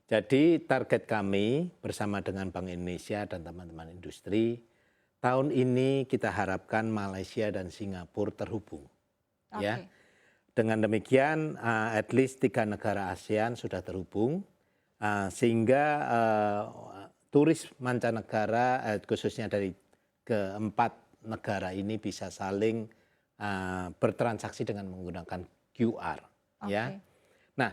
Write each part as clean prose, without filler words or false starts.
Jadi target kami bersama dengan Bank Indonesia dan teman-teman industri, tahun ini kita harapkan Malaysia dan Singapura terhubung. Ya, Oke. dengan demikian at least 3 negara ASEAN sudah terhubung, sehingga turis mancanegara khususnya dari keempat negara ini bisa saling bertransaksi dengan menggunakan QR. Ya, Oke. nah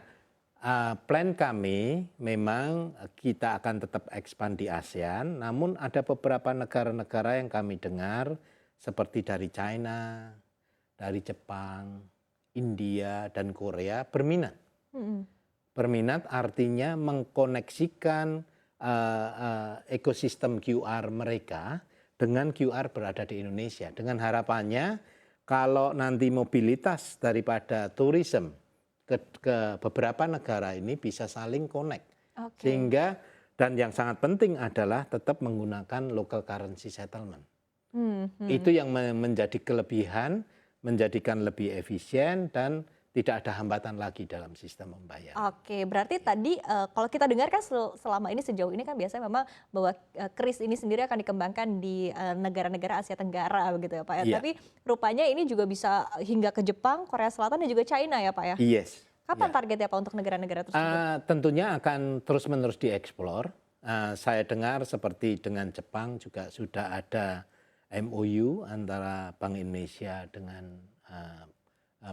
plan kami memang kita akan tetap expand di ASEAN, namun ada beberapa negara-negara yang kami dengar seperti dari China, dari Jepang, India, dan Korea berminat. Mhm. Berminat artinya mengkoneksikan ekosistem QR mereka dengan QR berada di Indonesia. Dengan harapannya kalau nanti mobilitas daripada tourism ke beberapa negara ini bisa saling connect. Oke. Sehingga dan yang sangat penting adalah tetap menggunakan local currency settlement. Itu Mhm. yang menjadi kelebihan, menjadikan lebih efisien dan tidak ada hambatan lagi dalam sistem pembayaran. Oke, berarti tadi, kalau kita dengar kan selama ini sejauh ini kan biasanya memang bahwa, KRIS ini sendiri akan dikembangkan di, negara-negara Asia Tenggara begitu ya Pak ya. Iya, Tapi rupanya ini juga bisa hingga ke Jepang, Korea Selatan dan juga China ya Pak ya? yes, Kapan ya. targetnya Pak untuk negara-negara tersebut? Tentunya akan terus-menerus dieksplor. Saya dengar seperti dengan Jepang juga sudah ada MOU antara Bank Indonesia dengan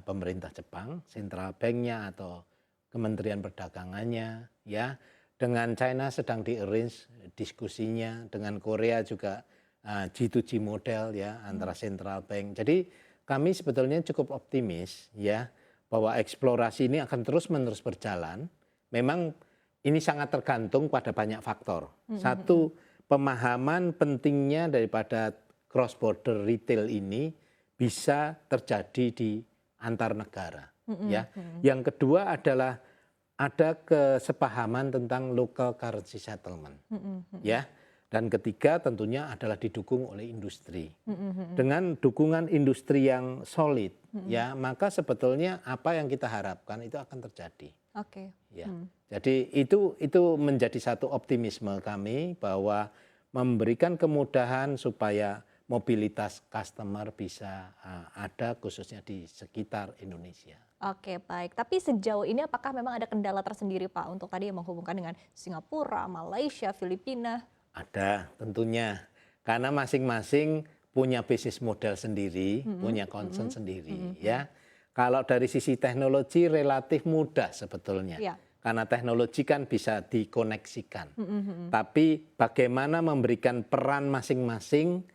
pemerintah Jepang, Central Bank-nya atau Kementerian Perdagangannya, ya. Dengan China sedang di-arrange diskusinya, dengan Korea juga G2G model ya antara Central Bank. Jadi kami sebetulnya cukup optimis ya bahwa eksplorasi ini akan terus-menerus berjalan. Memang ini sangat tergantung pada banyak faktor. Mhm mhm. Satu, pemahaman pentingnya daripada cross border retail ini bisa terjadi di antar negara, Mhm ya. mhm. Yang kedua adalah ada kesepahaman tentang local currency settlement, Mhm mhm. ya. Dan ketiga tentunya adalah didukung oleh industri. Mhm mhm. Dengan dukungan industri yang solid, Mhm. ya, maka sebetulnya apa yang kita harapkan itu akan terjadi, Oke. ya. Mhm. Jadi itu menjadi satu optimisme kami bahwa memberikan kemudahan supaya mobilitas customer bisa ada khususnya di sekitar Indonesia. Oke, baik. Tapi sejauh ini apakah memang ada kendala tersendiri Pak untuk tadi yang menghubungkan dengan Singapura, Malaysia, Filipina? Ada tentunya, karena masing-masing punya bisnis model sendiri, Mhm punya concern mhm sendiri mhm mhm. ya. Kalau dari sisi teknologi relatif mudah sebetulnya, Iya. karena teknologi kan bisa dikoneksikan. Mhm mhm. Tapi bagaimana memberikan peran masing-masing,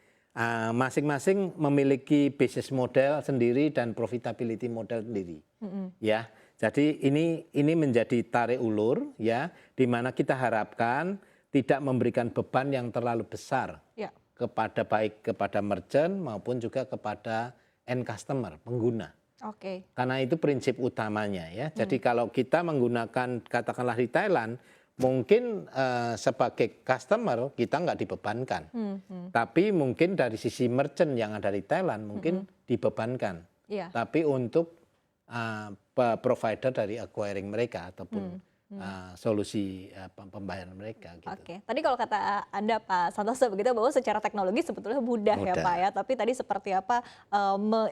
masing-masing memiliki bisnis model sendiri dan profitability model sendiri. Mhm. Ya, jadi ini menjadi tarik ulur ya, di mana kita harapkan tidak memberikan beban yang terlalu besar Iya. kepada baik kepada merchant maupun juga kepada end customer, pengguna. Oke. Karena itu prinsip utamanya ya. Mhm. Jadi kalau kita menggunakan katakanlah di Thailand, mungkin sebagai customer kita nggak dibebankan. Mhm mhm. Tapi mungkin dari sisi merchant yang ada di Thailand mungkin Mhm. dibebankan. Iya. Tapi untuk provider dari acquiring mereka ataupun Mhm mhm. solusi pembayaran mereka gitu. Oke, tadi kalau kata Anda Pak Santoso begitu bahwa secara teknologi sebetulnya mudah ya Pak Mudah. ya, tapi tadi seperti apa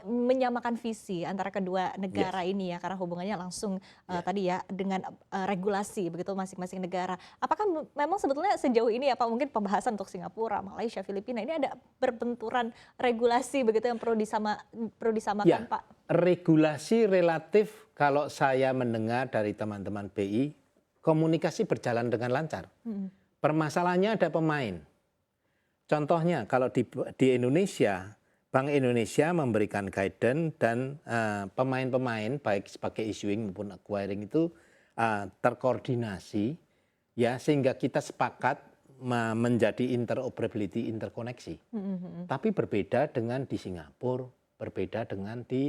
menyamakan visi antara kedua negara Yes. ini ya karena hubungannya langsung Ya. tadi ya dengan regulasi begitu masing-masing negara. Apakah memang sebetulnya sejauh ini ya Pak mungkin pembahasan untuk Singapura, Malaysia, Filipina ini ada berbenturan regulasi begitu yang perlu disamakan Ya, Pak? regulasi relatif kalau saya mendengar dari teman-teman BI, komunikasi berjalan dengan lancar. Mhm. Permasalahannya ada pemain. Contohnya kalau di Indonesia, Bank Indonesia memberikan guidance dan pemain-pemain baik sebagai issuing maupun acquiring itu terkoordinasi ya sehingga kita sepakat menjadi interoperability interkoneksi. Mhm mhm. Tapi berbeda dengan di Singapura, berbeda dengan di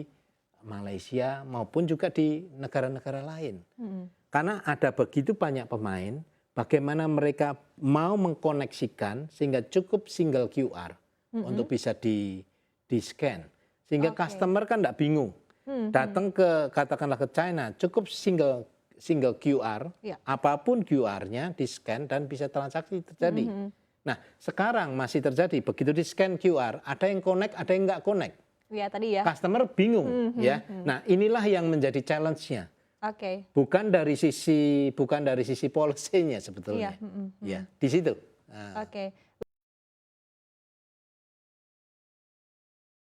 Malaysia maupun juga di negara-negara lain. Mhm. Karena ada begitu banyak pemain, bagaimana mereka mau mengkoneksikan sehingga cukup single QR Mhm. untuk bisa di-scan. Sehingga Oke. customer kan tidak bingung. Mhm. Datang ke katakanlah ke China, cukup single single QR, Ya. apapun QR-nya di-scan dan bisa transaksi terjadi. Nah, sekarang masih terjadi begitu di-scan QR, ada yang connect, ada yang nggak connect. Ya tadi ya. Customer bingung, ya. Nah, inilah yang menjadi challenge-nya. Oke. Bukan dari sisi policy-nya sebetulnya. Iya. Ya, di situ. Oke.